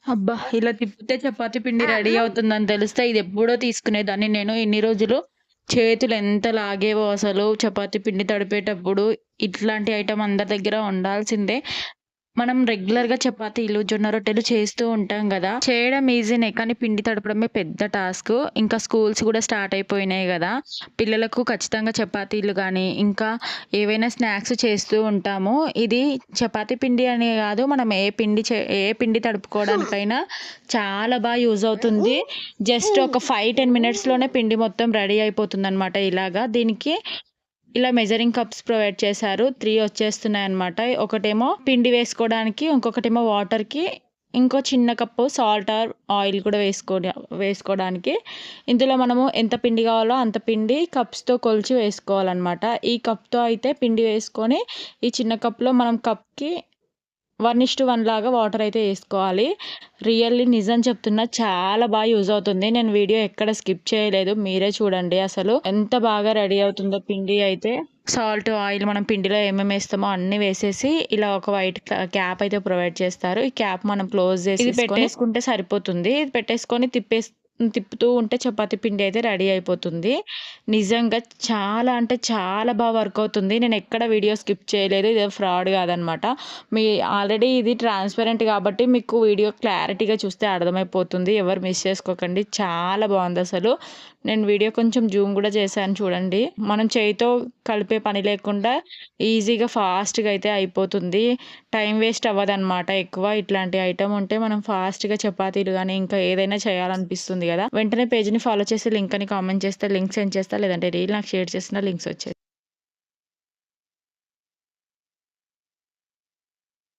అబ్బా! ఇలా తిప్పితే చపాతీ పిండి రెడీ అవుతుందని తెలిస్తే ఇదెప్పుడో తీసుకునేదాన్ని నేను. ఇన్ని రోజులు చేతులు ఎంత లాగేవో అసలు చపాతీ పిండి తడిపేటప్పుడు. ఇట్లాంటి ఐటెమ్ అందరి దగ్గర ఉండాల్సిందే. మనం రెగ్యులర్‌గా చపాతీలు, జొన్న రొట్టెలు చేస్తూ ఉంటాం గదా! చేయడం ఈజీనే కానీ పిండి తడపడమే పెద్ద టాస్కు. ఇంకా స్కూల్స్ గూడా స్టార్ట్ అయిపోయినాయి గదా! పిల్లలకు ఖచ్చితంగా చపాతీలు గానీ, ఇంకా ఏవైనా స్నాక్స్ చేస్తూ ఉంటాము. ఇది చపాతీ పిండి అనే గాదు మనం ఏ పిండి తడుపుకోవడానికైనా చాలా యూజ్ అవుతుంది. జస్ట్ ఒక 5, 10 మినిట్స్‌లోనే పిండి మొత్తం రెడీ అయిపోతుందనమాట ఇలాగా. దీనికి ఇలా మెజరింగ్ కప్స్ ప్రొవైడ్ చేశారు. 3 వచ్చేస్తున్నాయన్నమాట. ఒకటేమో పిండి వేసుకోవడానికి, ఇంకొకటేమో వాటర్‌కి, ఇంకో చిన్న కప్పు సాల్ట్ ఆర్ ఆయిల్ కూడా వేసుకోవడానికి. ఇందులో మనము ఎంత పిండి కావాలో అంత పిండి కప్స్‌తో కొలిచి వేసుకోవాలన్నమాట. ఈ కప్‌తో అయితే పిండి వేసుకొని, ఈ చిన్న కప్‌లో మనం కప్‌కి 1:1 లాగా వాటరయితే ఏసుకోవాలి. రియల్లీ నిజం చెప్తున్నా చాలా యూజ్ అవుతుంది. నేను వీడియో ఎక్కడ స్కిప్ చేయలేదు. మీరే చూడండి అసలు ఎంత బాగా రెడీ అవుతుందో పిండి అయితే. సాల్ట్, ఆయిల్ మనం పిండిలో ఏమేమేస్తామో అన్నీ వేసేసి ఇలా ఒక వైట్ క్యాప్ అయితే ప్రొవైడ్ చేస్తారు. ఈ క్యాప్ మనం క్లోజ్ చేసేసుకొని ఇది పెట్టేసుకుంటే సరిపోతుంది. ఇది పెట్టేసుకొని తిప్పుతూ ఉంటే చపాతీ పిండి అయితే రెడీ అయిపోతుంది. నిజంగా చాలా అంటే చాలా వర్క్ అవుతుంది. నేను ఎక్కడ వీడియో స్కిప్ చేయలేదు. ఇదేదో ఫ్రాడ్ కాదనమాట. మీ ఆల్రెడీ ఇది ట్రాన్స్‌పరెంట్ కాబట్టి మీకు వీడియో క్లారిటీగా చూస్తే అర్థమైపోతుంది. ఎవరు మిస్ చేసుకోకండి. చాలా బావుందసలు. నేను వీడియో కొంచెం జూమ్ గూడా చేశాను చూడండి. మనం చేయితో కలిపే పని లేకుండా ఈజీగా, ఫాస్ట్‌గా అయితే అయిపోతుంది. టైం వేస్ట్ అవ్వదనమాట ఎక్కువ. ఇట్లాంటి ఐటెమ్ ఉంటే మనం ఫాస్ట్‌గా చపాతీలు గానీ, ఇంకా ఏదైనా చేయాలనిపిస్తుంది గదా! వెంటనే పేజ్‌ని ఫాలో చేసి లింక్ అని కామెంట్ చేస్తే లింక్ సెండ్ చేస్తా. లేదంటే రీల్ నాకు షేర్ చేసినా లింక్స్ వచ్చేస్తాయి.